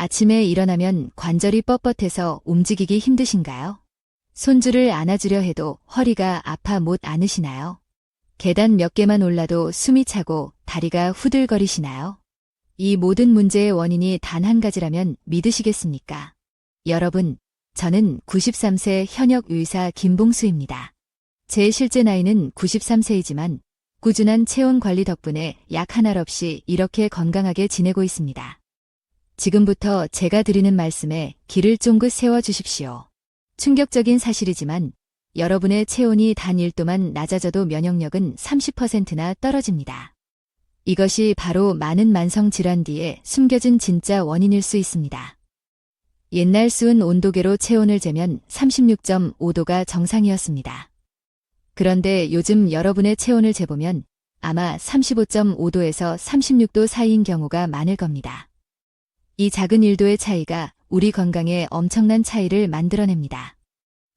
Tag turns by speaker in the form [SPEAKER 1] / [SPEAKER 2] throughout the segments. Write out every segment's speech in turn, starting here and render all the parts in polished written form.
[SPEAKER 1] 아침에 일어나면 관절이 뻣뻣해서 움직이기 힘드신가요? 손주를 안아주려 해도 허리가 아파 못 안으시나요? 계단 몇 개만 올라도 숨이 차고 다리가 후들거리시나요? 이 모든 문제의 원인이 단 한 가지라면 믿으시겠습니까? 여러분, 저는 93세 현역 의사 김봉수입니다. 제 실제 나이는 93세이지만 꾸준한 체온 관리 덕분에 약 한 알 없이 이렇게 건강하게 지내고 있습니다. 지금부터 제가 드리는 말씀에 귀를 쫑긋 세워주십시오. 충격적인 사실이지만 여러분의 체온이 단 1도만 낮아져도 면역력은 30%나 떨어집니다. 이것이 바로 많은 만성 질환 뒤에 숨겨진 진짜 원인일 수 있습니다. 옛날 수은 온도계로 체온을 재면 36.5도가 정상이었습니다. 그런데 요즘 여러분의 체온을 재보면 아마 35.5도에서 36도 사이인 경우가 많을 겁니다. 이 작은 1도의 차이가 우리 건강에 엄청난 차이를 만들어냅니다.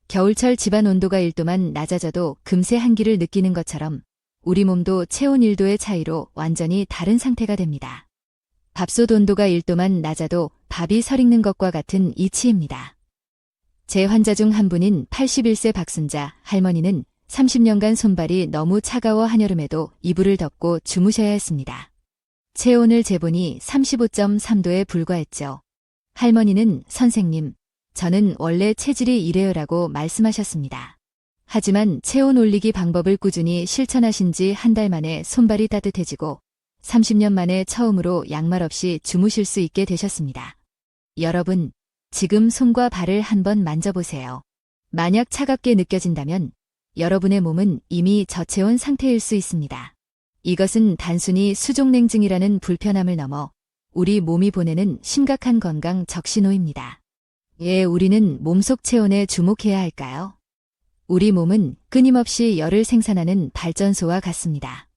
[SPEAKER 1] 겨울철 집안 온도가 1도만 낮아져도 금세 한기를 느끼는 것처럼 우리 몸도 체온 1도의 차이로 완전히 다른 상태가 됩니다. 밥솥 온도가 1도만 낮아도 밥이 설익는 것과 같은 이치입니다. 제 환자 중 한 분인 81세 박순자 할머니는 30년간 손발이 너무 차가워 한여름에도 이불을 덮고 주무셔야 했습니다. 체온을 재보니 35.3도에 불과했죠. 할머니는 선생님, 저는 원래 체질이 이래요라고 말씀하셨습니다. 하지만 체온 올리기 방법을 꾸준히 실천하신 지 한 달 만에 손발이 따뜻해지고 30년 만에 처음으로 양말 없이 주무실 수 있게 되셨습니다. 여러분, 지금 손과 발을 한번 만져보세요. 만약 차갑게 느껴진다면 여러분의 몸은 이미 저체온 상태일 수 있습니다. 이것은 단순히 수족냉증이라는 불편함을 넘어 우리 몸이 보내는 심각한 건강 적신호입니다. 왜 우리는 몸속 체온에 주목해야 할까요? 우리 몸은 끊임없이 열을 생산하는 발전소와 같습니다.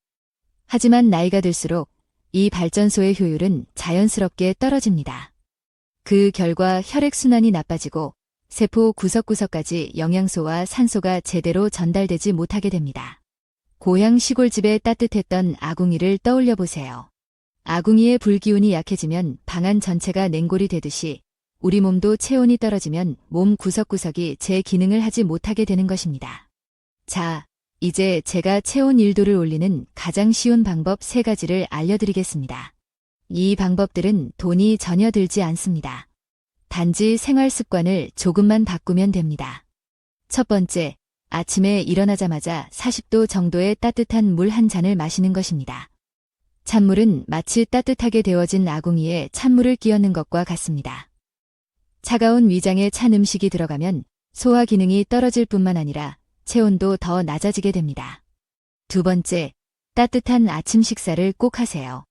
[SPEAKER 1] 하지만 나이가 들수록 이 발전소의 효율은 자연스럽게 떨어집니다. 그 결과 혈액순환이 나빠지고 세포 구석구석까지 영양소와 산소가 제대로 전달되지 못하게 됩니다. 고향 시골집에 따뜻했던 아궁이를 떠올려 보세요. 아궁이의 불기운이 약해지면 방안 전체가 냉골이 되듯이 우리 몸도 체온이 떨어지면 몸 구석구석이 제 기능을 하지 못하게 되는 것입니다. 자, 이제 제가 체온 1도를 올리는 가장 쉬운 방법 3가지를 알려드리겠습니다. 이 방법들은 돈이 전혀 들지 않습니다. 단지 생활 습관을 조금만 바꾸면 됩니다. 첫 번째, 아침에 일어나자마자 40도 정도의 따뜻한 물 한 잔을 마시는 것입니다. 찬물은 마치 따뜻하게 데워진 아궁이에 찬물을 끼얹는 것과 같습니다. 차가운 위장에 찬 음식이 들어가면 소화 기능이 떨어질 뿐만 아니라 체온도 더 낮아지게 됩니다. 두 번째, 따뜻한 아침 식사를 꼭 하세요.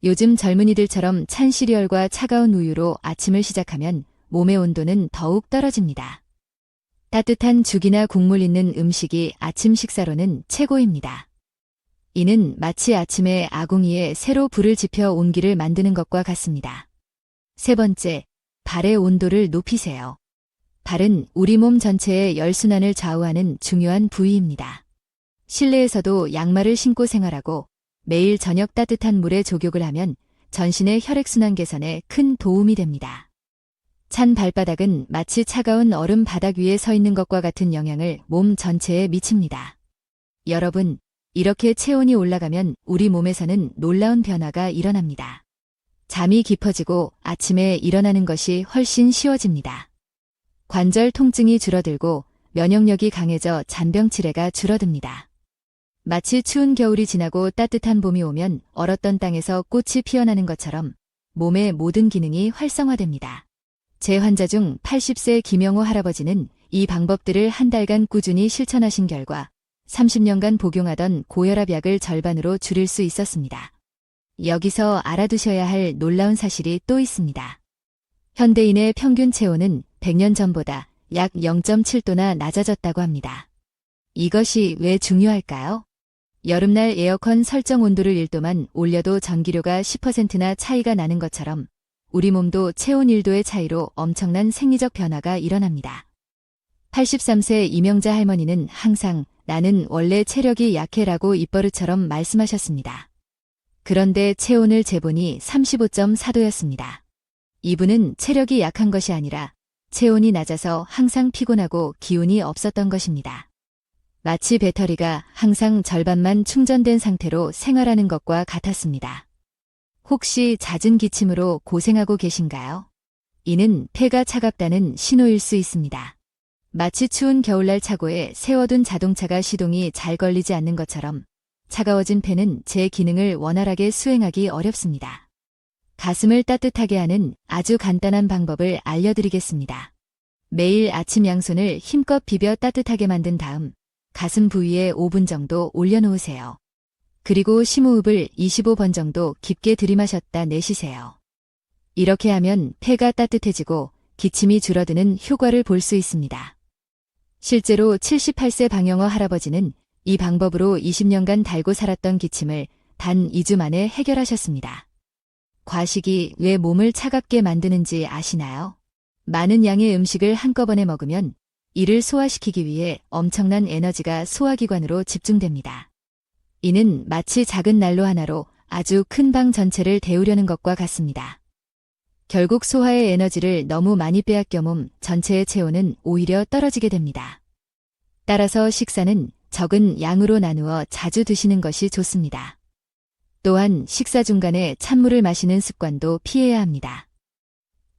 [SPEAKER 1] 요즘 젊은이들처럼 찬 시리얼과 차가운 우유로 아침을 시작하면 몸의 온도는 더욱 떨어집니다. 따뜻한 죽이나 국물 있는 음식이 아침 식사로는 최고입니다. 이는 마치 아침에 아궁이에 새로 불을 지펴 온기를 만드는 것과 같습니다. 세 번째, 발의 온도를 높이세요. 발은 우리 몸 전체의 열순환을 좌우하는 중요한 부위입니다. 실내에서도 양말을 신고 생활하고 매일 저녁 따뜻한 물에 족욕을 하면 전신의 혈액순환 개선에 큰 도움이 됩니다. 찬 발바닥은 마치 차가운 얼음 바닥 위에 서 있는 것과 같은 영향을 몸 전체에 미칩니다. 여러분, 이렇게 체온이 올라가면 우리 몸에서는 놀라운 변화가 일어납니다. 잠이 깊어지고 아침에 일어나는 것이 훨씬 쉬워집니다. 관절 통증이 줄어들고 면역력이 강해져 잔병 치레가 줄어듭니다. 마치 추운 겨울이 지나고 따뜻한 봄이 오면 얼었던 땅에서 꽃이 피어나는 것처럼 몸의 모든 기능이 활성화됩니다. 제 환자 중 80세 김영호 할아버지는 이 방법들을 한 달간 꾸준히 실천하신 결과 30년간 복용하던 고혈압 약을 절반으로 줄일 수 있었습니다. 여기서 알아두셔야 할 놀라운 사실이 또 있습니다. 현대인의 평균 체온은 100년 전보다 약 0.7도나 낮아졌다고 합니다. 이것이 왜 중요할까요? 여름날 에어컨 설정 온도를 1도만 올려도 전기료가 10%나 차이가 나는 것처럼 우리 몸도 체온 1도의 차이로 엄청난 생리적 변화가 일어납니다. 83세 이명자 할머니는 항상 나는 원래 체력이 약해라고 입버릇처럼 말씀하셨습니다. 그런데 체온을 재보니 35.4도였습니다. 이분은 체력이 약한 것이 아니라 체온이 낮아서 항상 피곤하고 기운이 없었던 것입니다. 마치 배터리가 항상 절반만 충전된 상태로 생활하는 것과 같았습니다. 혹시 잦은 기침으로 고생하고 계신가요? 이는 폐가 차갑다는 신호일 수 있습니다. 마치 추운 겨울날 차고에 세워둔 자동차가 시동이 잘 걸리지 않는 것처럼 차가워진 폐는 제 기능을 원활하게 수행하기 어렵습니다. 가슴을 따뜻하게 하는 아주 간단한 방법을 알려드리겠습니다. 매일 아침 양손을 힘껏 비벼 따뜻하게 만든 다음 가슴 부위에 5분 정도 올려놓으세요. 그리고 심호흡을 25번 정도 깊게 들이마셨다 내쉬세요. 이렇게 하면 폐가 따뜻해지고 기침이 줄어드는 효과를 볼 수 있습니다. 실제로 78세 방영어 할아버지는 이 방법으로 20년간 달고 살았던 기침을 단 2주 만에 해결하셨습니다. 과식이 왜 몸을 차갑게 만드는지 아시나요? 많은 양의 음식을 한꺼번에 먹으면 이를 소화시키기 위해 엄청난 에너지가 소화기관으로 집중됩니다. 이는 마치 작은 난로 하나로 아주 큰 방 전체를 데우려는 것과 같습니다. 결국 소화의 에너지를 너무 많이 빼앗겨 몸 전체의 체온은 오히려 떨어지게 됩니다. 따라서 식사는 적은 양으로 나누어 자주 드시는 것이 좋습니다. 또한 식사 중간에 찬물을 마시는 습관도 피해야 합니다.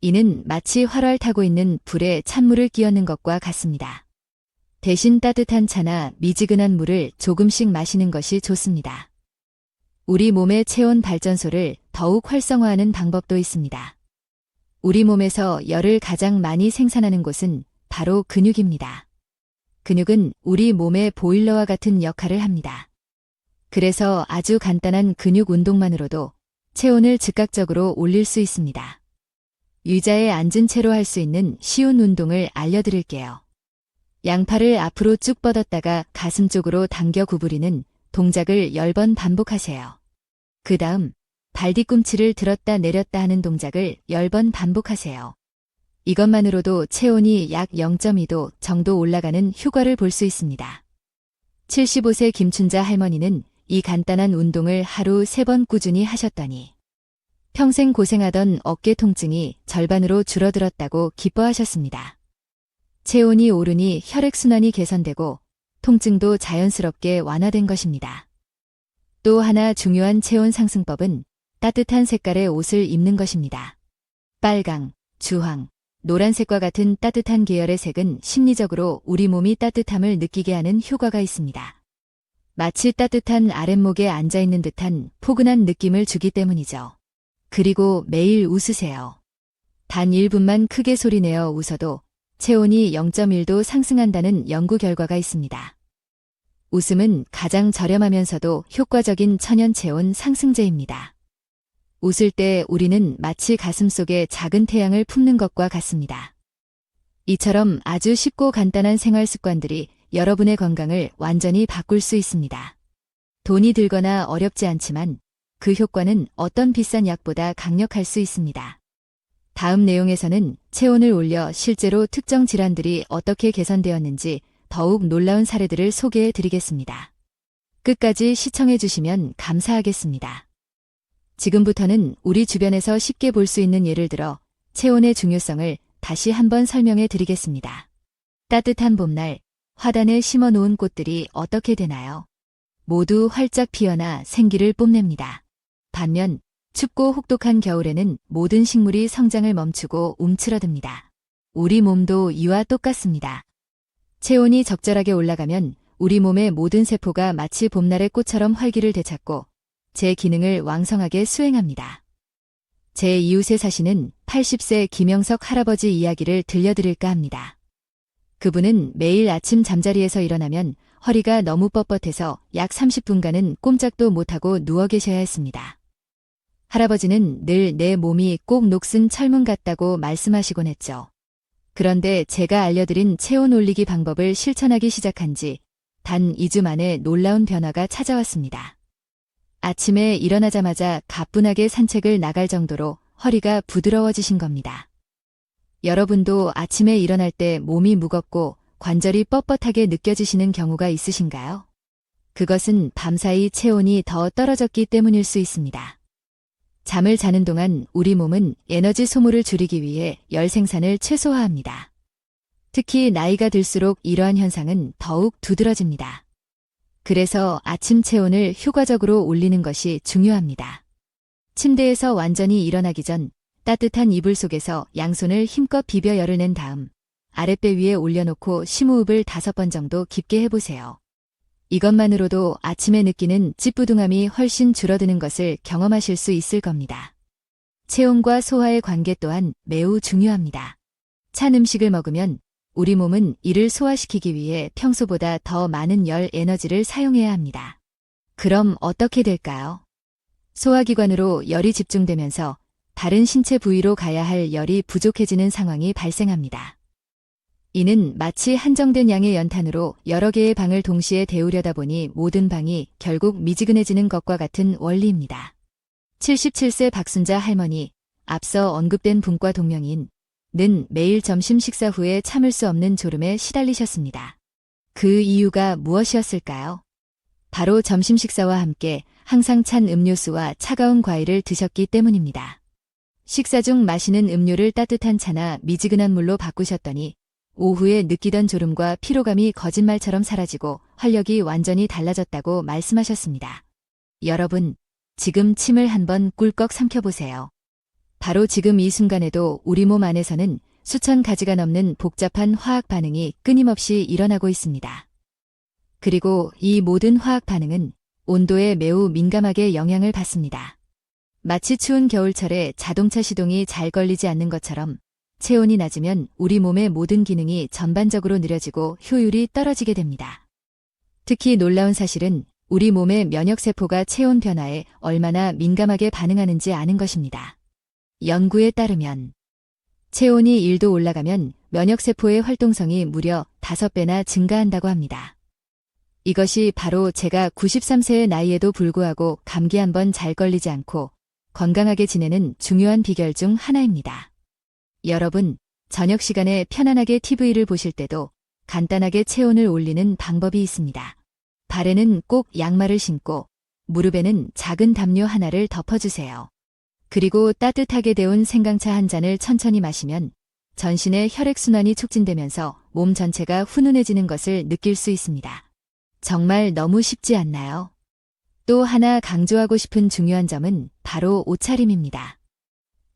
[SPEAKER 1] 이는 마치 활활 타고 있는 불에 찬물을 끼얹는 것과 같습니다. 대신 따뜻한 차나 미지근한 물을 조금씩 마시는 것이 좋습니다. 우리 몸의 체온 발전소를 더욱 활성화하는 방법도 있습니다. 우리 몸에서 열을 가장 많이 생산하는 곳은 바로 근육입니다. 근육은 우리 몸의 보일러와 같은 역할을 합니다. 그래서 아주 간단한 근육 운동만으로도 체온을 즉각적으로 올릴 수 있습니다. 의자에 앉은 채로 할 수 있는 쉬운 운동을 알려드릴게요. 양팔을 앞으로 쭉 뻗었다가 가슴 쪽으로 당겨 구부리는 동작을 10번 반복하세요. 그 다음 발 뒤꿈치를 들었다 내렸다 하는 동작을 10번 반복하세요. 이것만으로도 체온이 약 0.2도 정도 올라가는 효과를 볼 수 있습니다. 75세 김춘자 할머니는 이 간단한 운동을 하루 3번 꾸준히 하셨더니 평생 고생하던 어깨 통증이 절반으로 줄어들었다고 기뻐하셨습니다. 체온이 오르니 혈액순환이 개선되고 통증도 자연스럽게 완화된 것입니다. 또 하나 중요한 체온 상승법은 따뜻한 색깔의 옷을 입는 것입니다. 빨강, 주황, 노란색과 같은 따뜻한 계열의 색은 심리적으로 우리 몸이 따뜻함을 느끼게 하는 효과가 있습니다. 마치 따뜻한 아랫목에 앉아있는 듯한 포근한 느낌을 주기 때문이죠. 그리고 매일 웃으세요. 단 1분만 크게 소리내어 웃어도 체온이 0.1도 상승한다는 연구 결과가 있습니다. 웃음은 가장 저렴하면서도 효과적인 천연 체온 상승제입니다. 웃을 때 우리는 마치 가슴속에 작은 태양을 품는 것과 같습니다. 이처럼 아주 쉽고 간단한 생활 습관들이 여러분의 건강을 완전히 바꿀 수 있습니다. 돈이 들거나 어렵지 않지만 그 효과는 어떤 비싼 약보다 강력할 수 있습니다. 다음 내용에서는 체온을 올려 실제로 특정 질환들이 어떻게 개선되었는지 더욱 놀라운 사례들을 소개해 드리겠습니다. 끝까지 시청해 주시면 감사하겠습니다. 지금부터는 우리 주변에서 쉽게 볼 수 있는 예를 들어 체온의 중요성을 다시 한번 설명해 드리겠습니다. 따뜻한 봄날 화단에 심어 놓은 꽃들이 어떻게 되나요? 모두 활짝 피어나 생기를 뽐냅니다. 반면 춥고 혹독한 겨울에는 모든 식물이 성장을 멈추고 움츠러듭니다. 우리 몸도 이와 똑같습니다. 체온이 적절하게 올라가면 우리 몸의 모든 세포가 마치 봄날의 꽃처럼 활기를 되찾고 제 기능을 왕성하게 수행합니다. 제 이웃에 사시는 80세 김영석 할아버지 이야기를 들려드릴까 합니다. 그분은 매일 아침 잠자리에서 일어나면 허리가 너무 뻣뻣해서 약 30분간은 꼼짝도 못하고 누워 계셔야 했습니다. 할아버지는 늘 내 몸이 꼭 녹슨 철문 같다고 말씀하시곤 했죠. 그런데 제가 알려드린 체온 올리기 방법을 실천하기 시작한 지 단 2주 만에 놀라운 변화가 찾아왔습니다. 아침에 일어나자마자 가뿐하게 산책을 나갈 정도로 허리가 부드러워지신 겁니다. 여러분도 아침에 일어날 때 몸이 무겁고 관절이 뻣뻣하게 느껴지시는 경우가 있으신가요? 그것은 밤사이 체온이 더 떨어졌기 때문일 수 있습니다. 잠을 자는 동안 우리 몸은 에너지 소모를 줄이기 위해 열 생산을 최소화합니다. 특히 나이가 들수록 이러한 현상은 더욱 두드러집니다. 그래서 아침 체온을 효과적으로 올리는 것이 중요합니다. 침대에서 완전히 일어나기 전 따뜻한 이불 속에서 양손을 힘껏 비벼 열을 낸 다음 아랫배 위에 올려놓고 심호흡을 5번 정도 깊게 해보세요. 이것만으로도 아침에 느끼는 찌뿌둥함이 훨씬 줄어드는 것을 경험하실 수 있을 겁니다. 체온과 소화의 관계 또한 매우 중요합니다. 찬 음식을 먹으면 우리 몸은 이를 소화시키기 위해 평소보다 더 많은 열 에너지를 사용해야 합니다. 그럼 어떻게 될까요? 소화기관으로 열이 집중되면서 다른 신체 부위로 가야 할 열이 부족해지는 상황이 발생합니다. 이는 마치 한정된 양의 연탄으로 여러 개의 방을 동시에 데우려다 보니 모든 방이 결국 미지근해지는 것과 같은 원리입니다. 77세 박순자 할머니, 앞서 언급된 분과 동명인, 는 매일 점심 식사 후에 참을 수 없는 졸음에 시달리셨습니다. 그 이유가 무엇이었을까요? 바로 점심 식사와 함께 항상 찬 음료수와 차가운 과일을 드셨기 때문입니다. 식사 중 마시는 음료를 따뜻한 차나 미지근한 물로 바꾸셨더니 오후에 느끼던 졸음과 피로감이 거짓말처럼 사라지고 활력이 완전히 달라졌다고 말씀하셨습니다. 여러분, 지금 침을 한번 꿀꺽 삼켜보세요. 바로 지금 이 순간에도 우리 몸 안에서는 수천 가지가 넘는 복잡한 화학 반응이 끊임없이 일어나고 있습니다. 그리고 이 모든 화학 반응은 온도에 매우 민감하게 영향을 받습니다. 마치 추운 겨울철에 자동차 시동이 잘 걸리지 않는 것처럼 체온이 낮으면 우리 몸의 모든 기능이 전반적으로 느려지고 효율이 떨어지게 됩니다. 특히 놀라운 사실은 우리 몸의 면역세포가 체온 변화에 얼마나 민감하게 반응하는지 아는 것입니다. 연구에 따르면 체온이 1도 올라가면 면역세포의 활동성이 무려 5배나 증가한다고 합니다. 이것이 바로 제가 93세의 나이에도 불구하고 감기 한 번 잘 걸리지 않고 건강하게 지내는 중요한 비결 중 하나입니다. 여러분, 저녁 시간에 편안하게 TV를 보실 때도 간단하게 체온을 올리는 방법이 있습니다. 발에는 꼭 양말을 신고 무릎에는 작은 담요 하나를 덮어주세요. 그리고 따뜻하게 데운 생강차 한 잔을 천천히 마시면 전신의 혈액순환이 촉진되면서 몸 전체가 훈훈해지는 것을 느낄 수 있습니다. 정말 너무 쉽지 않나요? 또 하나 강조하고 싶은 중요한 점은 바로 옷차림입니다.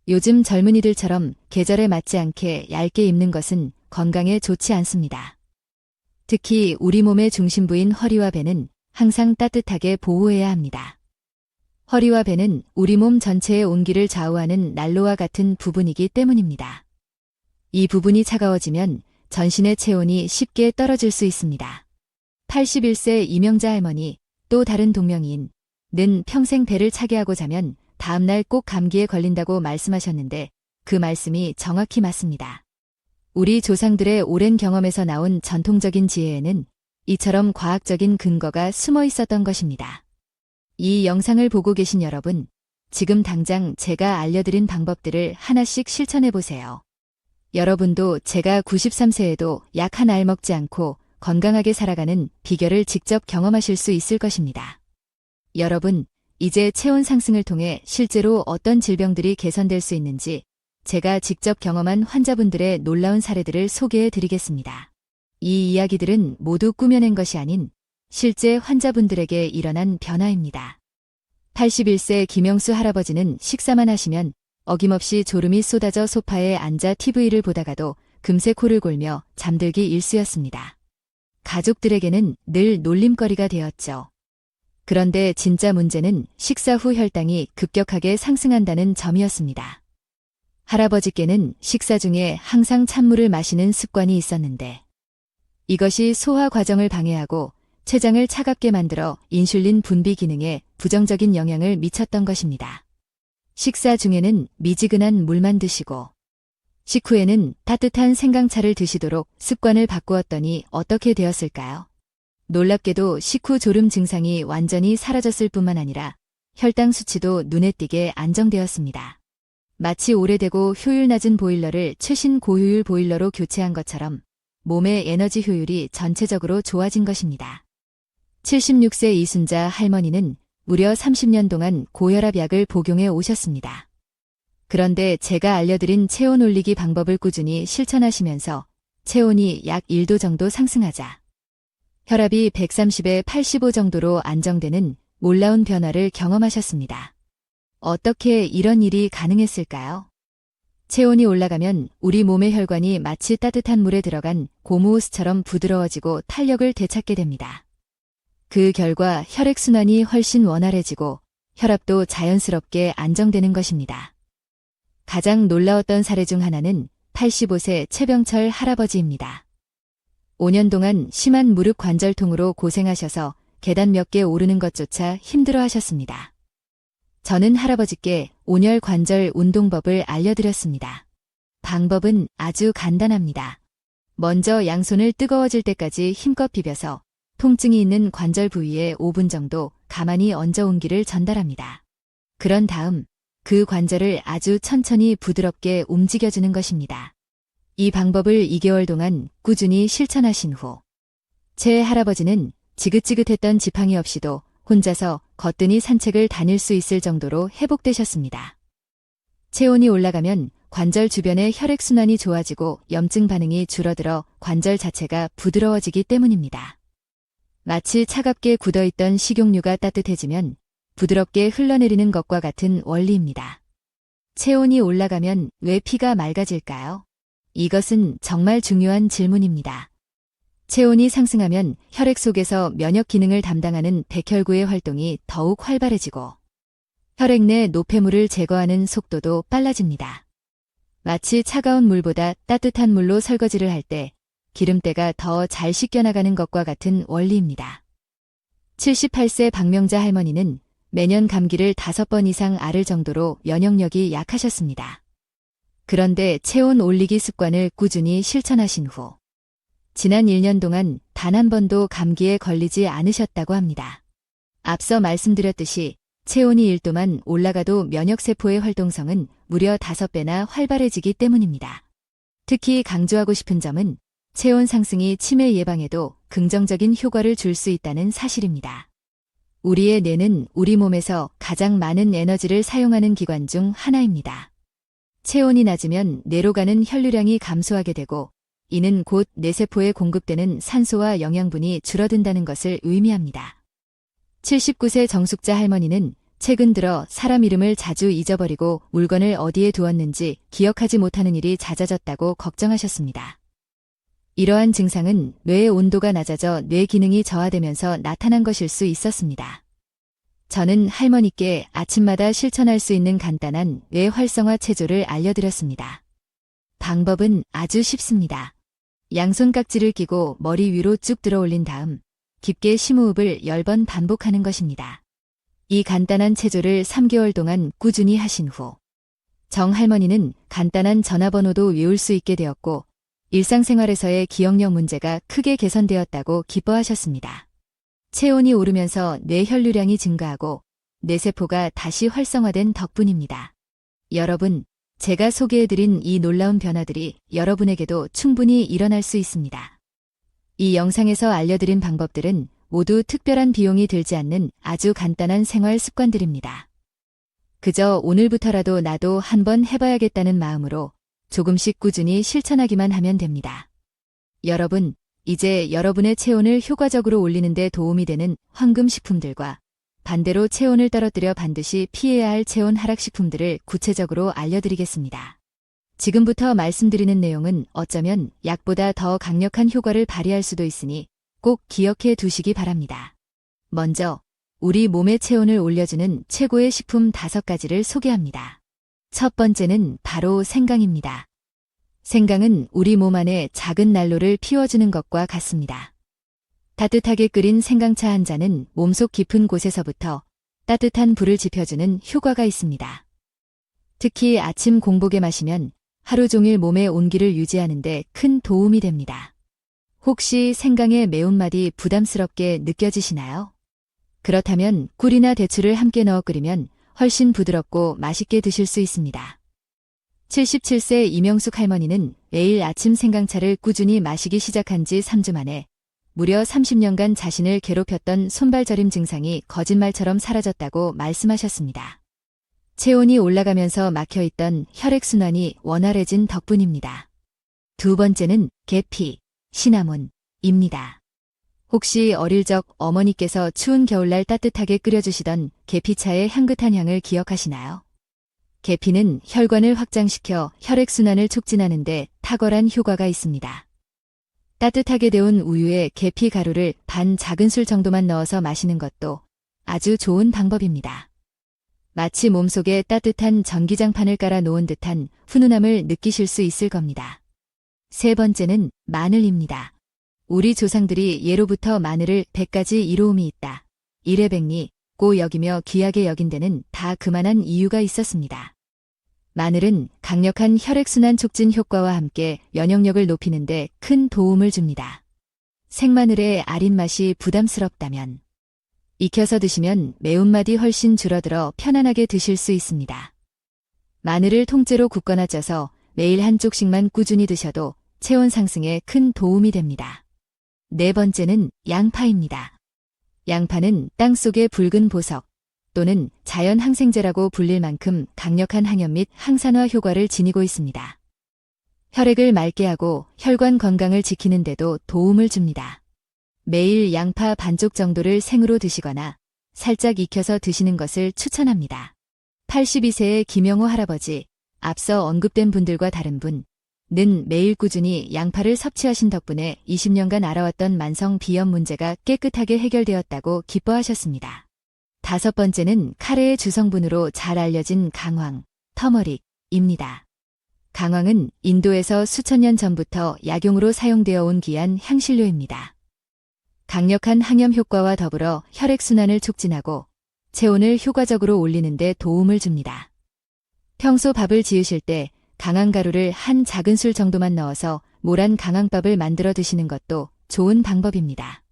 [SPEAKER 1] 요즘 젊은이들처럼 계절에 맞지 않게 얇게 입는 것은 건강에 좋지 않습니다. 특히 우리 몸의 중심부인 허리와 배는 항상 따뜻하게 보호해야 합니다. 허리와 배는 우리 몸 전체의 온기를 좌우하는 난로와 같은 부분이기 때문입니다. 이 부분이 차가워지면 전신의 체온이 쉽게 떨어질 수 있습니다. 81세 이명자 할머니, 또 다른 동명이인, 는 평생 배를 차게 하고 자면 다음날 꼭 감기에 걸린다고 말씀하셨는데 그 말씀이 정확히 맞습니다. 우리 조상들의 오랜 경험에서 나온 전통적인 지혜에는 이처럼 과학적인 근거가 숨어 있었던 것입니다. 이 영상을 보고 계신 여러분, 지금 당장 제가 알려드린 방법들을 하나씩 실천해보세요. 여러분도 제가 93세에도 약 한 알 먹지 않고 건강하게 살아가는 비결을 직접 경험하실 수 있을 것입니다. 여러분, 이제 체온 상승을 통해 실제로 어떤 질병들이 개선될 수 있는지 제가 직접 경험한 환자분들의 놀라운 사례들을 소개해 드리겠습니다. 이 이야기들은 모두 꾸며낸 것이 아닌 실제 환자분들에게 일어난 변화입니다. 81세 김영수 할아버지는 식사만 하시면 어김없이 졸음이 쏟아져 소파에 앉아 TV를 보다가도 금세 코를 골며 잠들기 일쑤였습니다. 가족들에게는 늘 놀림거리가 되었죠. 그런데 진짜 문제는 식사 후 혈당이 급격하게 상승한다는 점이었습니다. 할아버지께는 식사 중에 항상 찬물을 마시는 습관이 있었는데 이것이 소화 과정을 방해하고 췌장을 차갑게 만들어 인슐린 분비 기능에 부정적인 영향을 미쳤던 것입니다. 식사 중에는 미지근한 물만 드시고 식후에는 따뜻한 생강차를 드시도록 습관을 바꾸었더니 어떻게 되었을까요? 놀랍게도 식후 졸음 증상이 완전히 사라졌을 뿐만 아니라 혈당 수치도 눈에 띄게 안정되었습니다. 마치 오래되고 효율 낮은 보일러를 최신 고효율 보일러로 교체한 것처럼 몸의 에너지 효율이 전체적으로 좋아진 것입니다. 76세 이순자 할머니는 무려 30년 동안 고혈압 약을 복용해 오셨습니다. 그런데 제가 알려드린 체온 올리기 방법을 꾸준히 실천하시면서 체온이 약 1도 정도 상승하자 혈압이 130에 85 정도로 안정되는 놀라운 변화를 경험하셨습니다. 어떻게 이런 일이 가능했을까요? 체온이 올라가면 우리 몸의 혈관이 마치 따뜻한 물에 들어간 고무호스처럼 부드러워지고 탄력을 되찾게 됩니다. 그 결과 혈액순환이 훨씬 원활해지고 혈압도 자연스럽게 안정되는 것입니다. 가장 놀라웠던 사례 중 하나는 85세 최병철 할아버지입니다. 5년 동안 심한 무릎 관절통으로 고생하셔서 계단 몇 개 오르는 것조차 힘들어 하셨습니다. 저는 할아버지께 온열 관절 운동법을 알려드렸습니다. 방법은 아주 간단합니다. 먼저 양손을 뜨거워질 때까지 힘껏 비벼서 통증이 있는 관절 부위에 5분 정도 가만히 얹어 온기를 전달합니다. 그런 다음 그 관절을 아주 천천히 부드럽게 움직여주는 것입니다. 이 방법을 2개월 동안 꾸준히 실천하신 후 최 할아버지는 지긋지긋했던 지팡이 없이도 혼자서 거뜬히 산책을 다닐 수 있을 정도로 회복되셨습니다. 체온이 올라가면 관절 주변의 혈액순환이 좋아지고 염증 반응이 줄어들어 관절 자체가 부드러워지기 때문입니다. 마치 차갑게 굳어있던 식용유가 따뜻해지면 부드럽게 흘러내리는 것과 같은 원리입니다. 체온이 올라가면 왜 피가 맑아질까요? 이것은 정말 중요한 질문입니다. 체온이 상승하면 혈액 속에서 면역 기능을 담당하는 백혈구의 활동이 더욱 활발해지고 혈액 내 노폐물을 제거하는 속도도 빨라집니다. 마치 차가운 물보다 따뜻한 물로 설거지를 할 때 기름때가 더 잘 씻겨나가는 것과 같은 원리입니다. 78세 박명자 할머니는 매년 감기를 5번 이상 앓을 정도로 면역력이 약하셨습니다. 그런데 체온 올리기 습관을 꾸준히 실천하신 후 지난 1년 동안 단 한 번도 감기에 걸리지 않으셨다고 합니다. 앞서 말씀드렸듯이 체온이 1도만 올라가도 면역세포의 활동성은 무려 5배나 활발해지기 때문입니다. 특히 강조하고 싶은 점은 체온 상승이 치매 예방에도 긍정적인 효과를 줄 수 있다는 사실입니다. 우리의 뇌는 우리 몸에서 가장 많은 에너지를 사용하는 기관 중 하나입니다. 체온이 낮으면 뇌로 가는 혈류량이 감소하게 되고 이는 곧 뇌세포에 공급되는 산소와 영양분이 줄어든다는 것을 의미합니다. 79세 정숙자 할머니는 최근 들어 사람 이름을 자주 잊어버리고 물건을 어디에 두었는지 기억하지 못하는 일이 잦아졌다고 걱정하셨습니다. 이러한 증상은 뇌의 온도가 낮아져 뇌 기능이 저하되면서 나타난 것일 수 있었습니다. 저는 할머니께 아침마다 실천할 수 있는 간단한 뇌 활성화 체조를 알려드렸습니다. 방법은 아주 쉽습니다. 양손 깍지를 끼고 머리 위로 쭉 들어 올린 다음 깊게 심호흡을 10번 반복하는 것입니다. 이 간단한 체조를 3개월 동안 꾸준히 하신 후 정 할머니는 간단한 전화번호도 외울 수 있게 되었고 일상생활에서의 기억력 문제가 크게 개선되었다고 기뻐하셨습니다. 체온이 오르면서 뇌 혈류량이 증가하고 뇌세포가 다시 활성화된 덕분입니다. 여러분, 제가 소개해드린 이 놀라운 변화들이 여러분에게도 충분히 일어날 수 있습니다. 이 영상에서 알려드린 방법들은 모두 특별한 비용이 들지 않는 아주 간단한 생활 습관들입니다. 그저 오늘부터라도 나도 한번 해봐야겠다는 마음으로 조금씩 꾸준히 실천하기만 하면 됩니다. 여러분, 이제 여러분의 체온을 효과적으로 올리는 데 도움이 되는 황금식품들과 반대로 체온을 떨어뜨려 반드시 피해야 할 체온 하락식품들을 구체적으로 알려드리겠습니다. 지금부터 말씀드리는 내용은 어쩌면 약보다 더 강력한 효과를 발휘할 수도 있으니 꼭 기억해 두시기 바랍니다. 먼저 우리 몸의 체온을 올려주는 최고의 식품 5가지를 소개합니다. 첫 번째는 바로 생강입니다. 생강은 우리 몸 안에 작은 난로를 피워주는 것과 같습니다. 따뜻하게 끓인 생강차 한 잔은 몸속 깊은 곳에서부터 따뜻한 불을 지펴주는 효과가 있습니다. 특히 아침 공복에 마시면 하루 종일 몸의 온기를 유지하는 데 큰 도움이 됩니다. 혹시 생강의 매운맛이 부담스럽게 느껴지시나요? 그렇다면 꿀이나 대추를 함께 넣어 끓이면 훨씬 부드럽고 맛있게 드실 수 있습니다. 77세 이명숙 할머니는 매일 아침 생강차를 꾸준히 마시기 시작한 지 3주 만에 무려 30년간 자신을 괴롭혔던 손발저림 증상이 거짓말처럼 사라졌다고 말씀하셨습니다. 체온이 올라가면서 막혀있던 혈액순환이 원활해진 덕분입니다. 두 번째는 계피, 시나몬입니다. 혹시 어릴 적 어머니께서 추운 겨울날 따뜻하게 끓여주시던 계피차의 향긋한 향을 기억하시나요? 계피는 혈관을 확장시켜 혈액순환을 촉진하는 데 탁월한 효과가 있습니다. 따뜻하게 데운 우유에 계피 가루를 반 작은술 정도만 넣어서 마시는 것도 아주 좋은 방법입니다. 마치 몸속에 따뜻한 전기장판을 깔아 놓은 듯한 훈훈함을 느끼실 수 있을 겁니다. 세 번째는 마늘입니다. 우리 조상들이 예로부터 마늘을 100가지 이로움이 있다, 일회백리, 고 여기며 귀하게 여긴 데는 다 그만한 이유가 있었습니다. 마늘은 강력한 혈액순환 촉진 효과와 함께 면역력을 높이는 데 큰 도움을 줍니다. 생마늘의 아린 맛이 부담스럽다면 익혀서 드시면 매운맛이 훨씬 줄어들어 편안하게 드실 수 있습니다. 마늘을 통째로 굽거나 쪄서 매일 한 쪽씩만 꾸준히 드셔도 체온 상승에 큰 도움이 됩니다. 네 번째는 양파입니다. 양파는 땅속의 붉은 보석 또는 자연 항생제라고 불릴 만큼 강력한 항염 및 항산화 효과를 지니고 있습니다. 혈액을 맑게 하고 혈관 건강을 지키는 데도 도움을 줍니다. 매일 양파 반쪽 정도를 생으로 드시거나 살짝 익혀서 드시는 것을 추천합니다. 82세의 김영호 할아버지, 앞서 언급된 분들과 다른 분은 매일 꾸준히 양파를 섭취하신 덕분에 20년간 앓아왔던 만성 비염 문제가 깨끗하게 해결되었다고 기뻐하셨습니다. 다섯 번째는 카레의 주성분으로 잘 알려진 강황, 터머릭입니다. 강황은 인도에서 수천 년 전부터 약용으로 사용되어 온 귀한 향신료입니다. 강력한 항염 효과와 더불어 혈액순환을 촉진하고 체온을 효과적으로 올리는 데 도움을 줍니다. 평소 밥을 지으실 때 강황가루를 한 작은술 정도만 넣어서 모란 강황밥을 만들어 드시는 것도 좋은 방법입니다.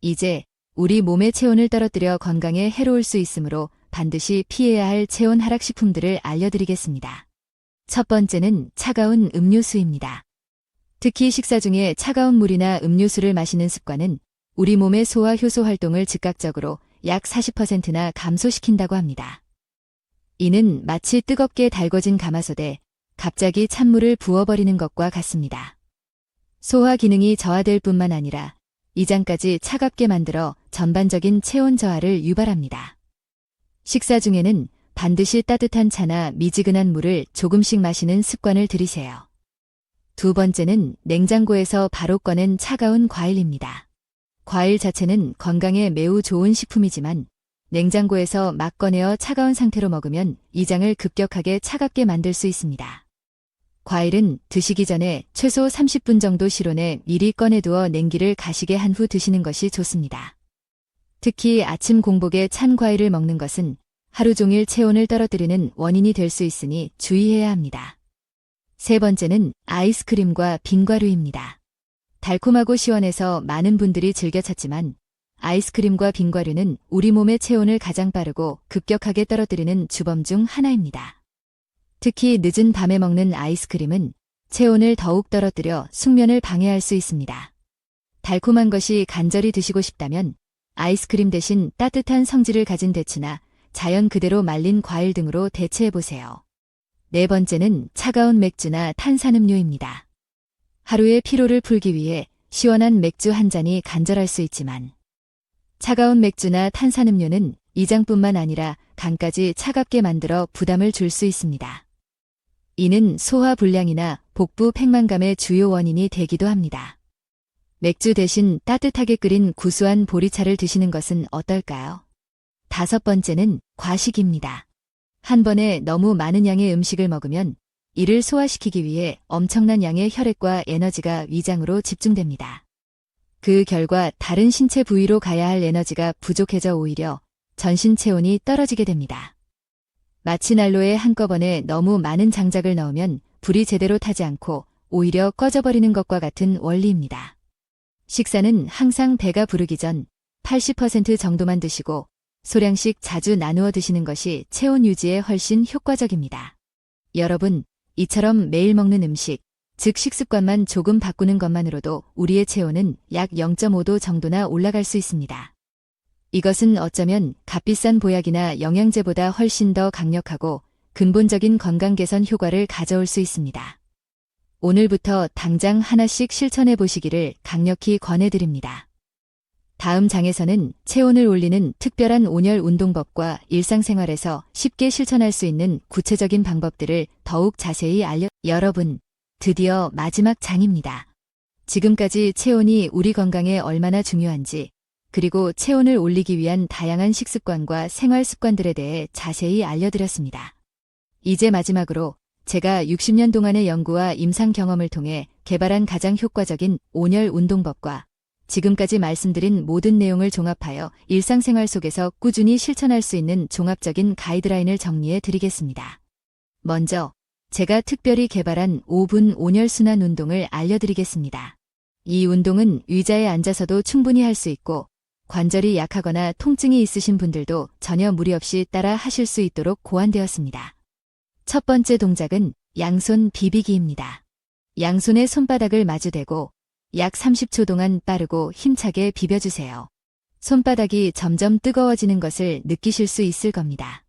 [SPEAKER 1] 이제 우리 몸의 체온을 떨어뜨려 건강에 해로울 수 있으므로 반드시 피해야 할 체온 하락 식품들을 알려드리겠습니다. 첫 번째는 차가운 음료수입니다. 특히 식사 중에 차가운 물이나 음료수를 마시는 습관은 우리 몸의 소화 효소 활동을 즉각적으로 약 40%나 감소시킨다고 합니다. 이는 마치 뜨겁게 달궈진 가마솥에 갑자기 찬물을 부어버리는 것과 같습니다. 소화 기능이 저하될 뿐만 아니라 이장까지 차갑게 만들어 전반적인 체온 저하를 유발합니다. 식사 중에는 반드시 따뜻한 차나 미지근한 물을 조금씩 마시는 습관을 들이세요. 두 번째는 냉장고에서 바로 꺼낸 차가운 과일입니다. 과일 자체는 건강에 매우 좋은 식품이지만 냉장고에서 막 꺼내어 차가운 상태로 먹으면 이장을 급격하게 차갑게 만들 수 있습니다. 과일은 드시기 전에 최소 30분 정도 실온에 미리 꺼내두어 냉기를 가시게 한 후 드시는 것이 좋습니다. 특히 아침 공복에 찬 과일을 먹는 것은 하루 종일 체온을 떨어뜨리는 원인이 될 수 있으니 주의해야 합니다. 세 번째는 아이스크림과 빙과류입니다. 달콤하고 시원해서 많은 분들이 즐겨 찾지만 아이스크림과 빙과류는 우리 몸의 체온을 가장 빠르고 급격하게 떨어뜨리는 주범 중 하나입니다. 특히 늦은 밤에 먹는 아이스크림은 체온을 더욱 떨어뜨려 숙면을 방해할 수 있습니다. 달콤한 것이 간절히 드시고 싶다면 아이스크림 대신 따뜻한 성질을 가진 대추나 자연 그대로 말린 과일 등으로 대체해보세요. 네 번째는 차가운 맥주나 탄산음료입니다. 하루의 피로를 풀기 위해 시원한 맥주 한 잔이 간절할 수 있지만 차가운 맥주나 탄산음료는 이장뿐만 아니라 간까지 차갑게 만들어 부담을 줄 수 있습니다. 이는 소화불량이나 복부 팽만감의 주요 원인이 되기도 합니다. 맥주 대신 따뜻하게 끓인 구수한 보리차를 드시는 것은 어떨까요? 다섯 번째는 과식입니다. 한 번에 너무 많은 양의 음식을 먹으면 이를 소화시키기 위해 엄청난 양의 혈액과 에너지가 위장으로 집중됩니다. 그 결과 다른 신체 부위로 가야 할 에너지가 부족해져 오히려 전신 체온이 떨어지게 됩니다. 마치 난로에 한꺼번에 너무 많은 장작을 넣으면 불이 제대로 타지 않고 오히려 꺼져버리는 것과 같은 원리입니다. 식사는 항상 배가 부르기 전 80% 정도만 드시고 소량씩 자주 나누어 드시는 것이 체온 유지에 훨씬 효과적입니다. 여러분, 이처럼 매일 먹는 음식, 즉 식습관만 조금 바꾸는 것만으로도 우리의 체온은 약 0.5도 정도나 올라갈 수 있습니다. 이것은 어쩌면 값비싼 보약이나 영양제보다 훨씬 더 강력하고 근본적인 건강 개선 효과를 가져올 수 있습니다. 오늘부터 당장 하나씩 실천해 보시기를 강력히 권해드립니다. 다음 장에서는 체온을 올리는 특별한 온열 운동법과 일상생활에서 쉽게 실천할 수 있는 구체적인 방법들을 더욱 자세히 여러분, 드디어 마지막 장입니다. 지금까지 체온이 우리 건강에 얼마나 중요한지, 그리고 체온을 올리기 위한 다양한 식습관과 생활 습관들에 대해 자세히 알려드렸습니다. 이제 마지막으로 제가 60년 동안의 연구와 임상 경험을 통해 개발한 가장 효과적인 온열 운동법과 지금까지 말씀드린 모든 내용을 종합하여 일상생활 속에서 꾸준히 실천할 수 있는 종합적인 가이드라인을 정리해 드리겠습니다. 먼저 제가 특별히 개발한 5분 온열 순환 운동을 알려드리겠습니다. 이 운동은 의자에 앉아서도 충분히 할 수 있고 관절이 약하거나 통증이 있으신 분들도 전혀 무리 없이 따라 하실 수 있도록 고안되었습니다. 첫 번째 동작은 양손 비비기입니다. 양손의 손바닥을 마주대고 약 30초 동안 빠르고 힘차게 비벼주세요. 손바닥이 점점 뜨거워지는 것을 느끼실 수 있을 겁니다.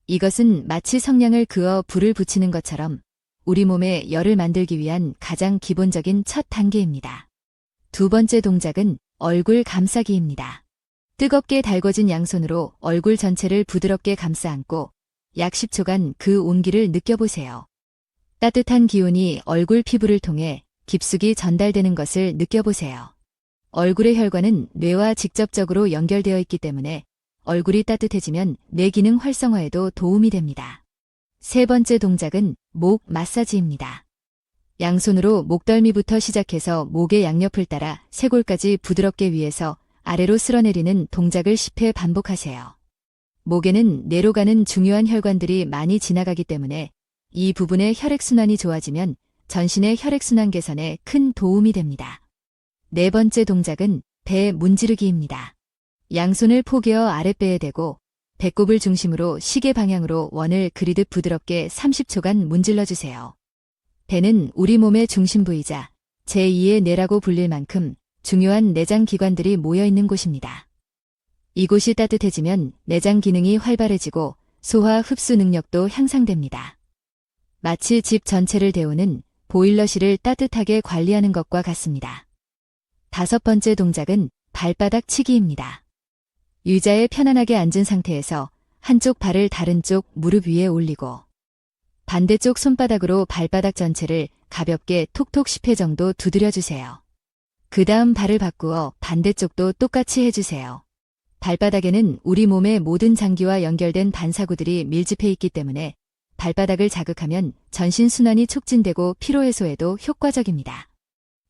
[SPEAKER 1] 이것은 마치 성냥을 그어 불을 붙이는 것처럼 우리 몸에 열을 만들기 위한 가장 기본적인 첫 단계입니다. 두 번째 동작은 얼굴 감싸기입니다. 뜨겁게 달궈진 양손으로 얼굴 전체를 부드럽게 감싸 안고 약 10초간 그 온기를 느껴보세요. 따뜻한 기운이 얼굴 피부를 통해 깊숙이 전달되는 것을 느껴보세요. 얼굴의 혈관은 뇌와 직접적으로 연결되어 있기 때문에 얼굴이 따뜻해지면 뇌 기능 활성화에도 도움이 됩니다. 세 번째 동작은 목 마사지입니다. 양손으로 목덜미부터 시작해서 목의 양옆을 따라 쇄골까지 부드럽게 위에서 아래로 쓸어내리는 동작을 10회 반복하세요. 목에는 뇌로 가는 중요한 혈관들이 많이 지나가기 때문에 이 부분의 혈액순환이 좋아지면 전신의 혈액순환 개선에 큰 도움이 됩니다. 네 번째 동작은 배 문지르기입니다. 양손을 포개어 아랫배에 대고 배꼽을 중심으로 시계 방향으로 원을 그리듯 부드럽게 30초간 문질러주세요. 배는 우리 몸의 중심 부위자 제2의 뇌라고 불릴 만큼 중요한 내장 기관들이 모여있는 곳입니다. 이곳이 따뜻해지면 내장 기능이 활발해지고 소화 흡수 능력도 향상됩니다. 마치 집 전체를 데우는 보일러실을 따뜻하게 관리하는 것과 같습니다. 다섯 번째 동작은 발바닥 치기입니다. 의자에 편안하게 앉은 상태에서 한쪽 발을 다른 쪽 무릎 위에 올리고 반대쪽 손바닥으로 발바닥 전체를 가볍게 톡톡 10회 정도 두드려주세요. 그 다음 발을 바꾸어 반대쪽도 똑같이 해주세요. 발바닥에는 우리 몸의 모든 장기와 연결된 반사구들이 밀집해 있기 때문에 발바닥을 자극하면 전신 순환이 촉진되고 피로 해소에도 효과적입니다.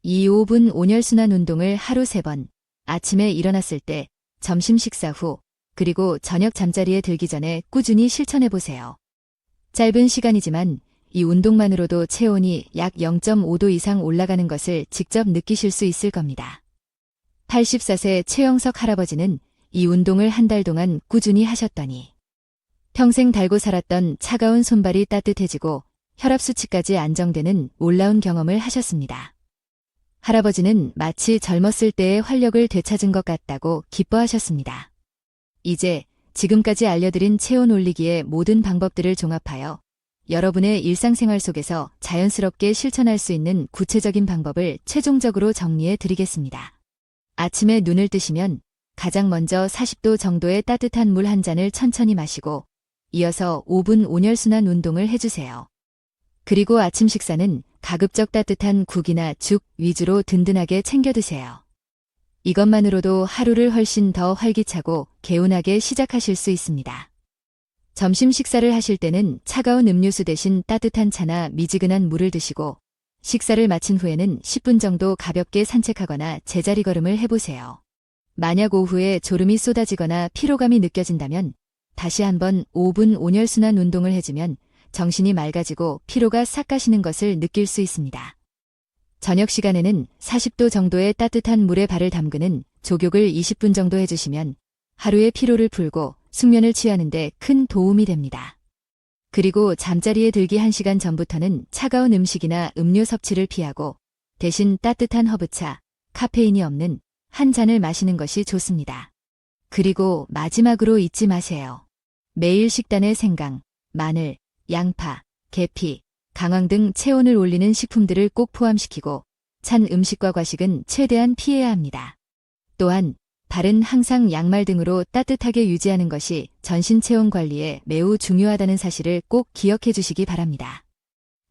[SPEAKER 1] 이 5분 온열순환 운동을 하루 3번, 아침에 일어났을 때, 점심 식사 후, 그리고 저녁 잠자리에 들기 전에 꾸준히 실천해보세요. 짧은 시간이지만 이 운동만으로도 체온이 약 0.5도 이상 올라가는 것을 직접 느끼실 수 있을 겁니다. 84세 최영석 할아버지는 이 운동을 한 달 동안 꾸준히 하셨더니 평생 달고 살았던 차가운 손발이 따뜻해지고 혈압 수치까지 안정되는 놀라운 경험을 하셨습니다. 할아버지는 마치 젊었을 때의 활력을 되찾은 것 같다고 기뻐하셨습니다. 이제 지금까지 알려드린 체온 올리기의 모든 방법들을 종합하여 여러분의 일상생활 속에서 자연스럽게 실천할 수 있는 구체적인 방법을 최종적으로 정리해 드리겠습니다. 아침에 눈을 뜨시면 가장 먼저 40도 정도의 따뜻한 물 한 잔을 천천히 마시고 이어서 5분 온열순환 운동을 해주세요. 그리고 아침 식사는 가급적 따뜻한 국이나 죽 위주로 든든하게 챙겨 드세요. 이것만으로도 하루를 훨씬 더 활기차고 개운하게 시작하실 수 있습니다. 점심 식사를 하실 때는 차가운 음료수 대신 따뜻한 차나 미지근한 물을 드시고 식사를 마친 후에는 10분 정도 가볍게 산책하거나 제자리 걸음을 해보세요. 만약 오후에 졸음이 쏟아지거나 피로감이 느껴진다면 다시 한번 5분 온열순환 운동을 해주면 정신이 맑아지고 피로가 싹 가시는 것을 느낄 수 있습니다. 저녁 시간에는 40도 정도의 따뜻한 물에 발을 담그는 족욕을 20분 정도 해주시면 하루의 피로를 풀고 숙면을 취하는 데 큰 도움이 됩니다. 그리고 잠자리에 들기 1시간 전부터는 차가운 음식이나 음료 섭취를 피하고 대신 따뜻한 허브차, 카페인이 없는 한 잔을 마시는 것이 좋습니다. 그리고 마지막으로 잊지 마세요. 매일 식단에 생강, 마늘, 양파, 계피, 강황 등 체온을 올리는 식품들을 꼭 포함시키고 찬 음식과 과식은 최대한 피해야 합니다. 또한 발은 항상 양말 등으로 따뜻하게 유지하는 것이 전신 체온 관리에 매우 중요하다는 사실을 꼭 기억해 주시기 바랍니다.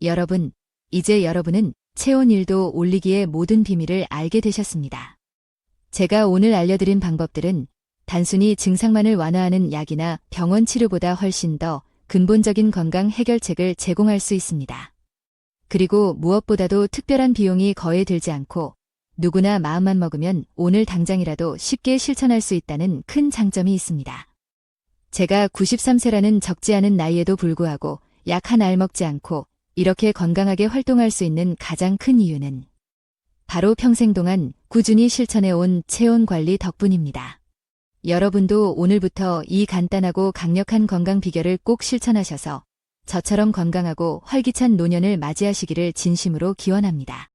[SPEAKER 1] 여러분, 이제 여러분은 체온 1도 올리기의 모든 비밀을 알게 되셨습니다. 제가 오늘 알려드린 방법들은 단순히 증상만을 완화하는 약이나 병원 치료보다 훨씬 더 근본적인 건강 해결책을 제공할 수 있습니다. 그리고 무엇보다도 특별한 비용이 거의 들지 않고 누구나 마음만 먹으면 오늘 당장이라도 쉽게 실천할 수 있다는 큰 장점이 있습니다. 제가 93세라는 적지 않은 나이에도 불구하고 약 한 알 먹지 않고 이렇게 건강하게 활동할 수 있는 가장 큰 이유는 바로 평생 동안 꾸준히 실천해온 체온 관리 덕분입니다. 여러분도 오늘부터 이 간단하고 강력한 건강 비결을 꼭 실천하셔서 저처럼 건강하고 활기찬 노년을 맞이하시기를 진심으로 기원합니다.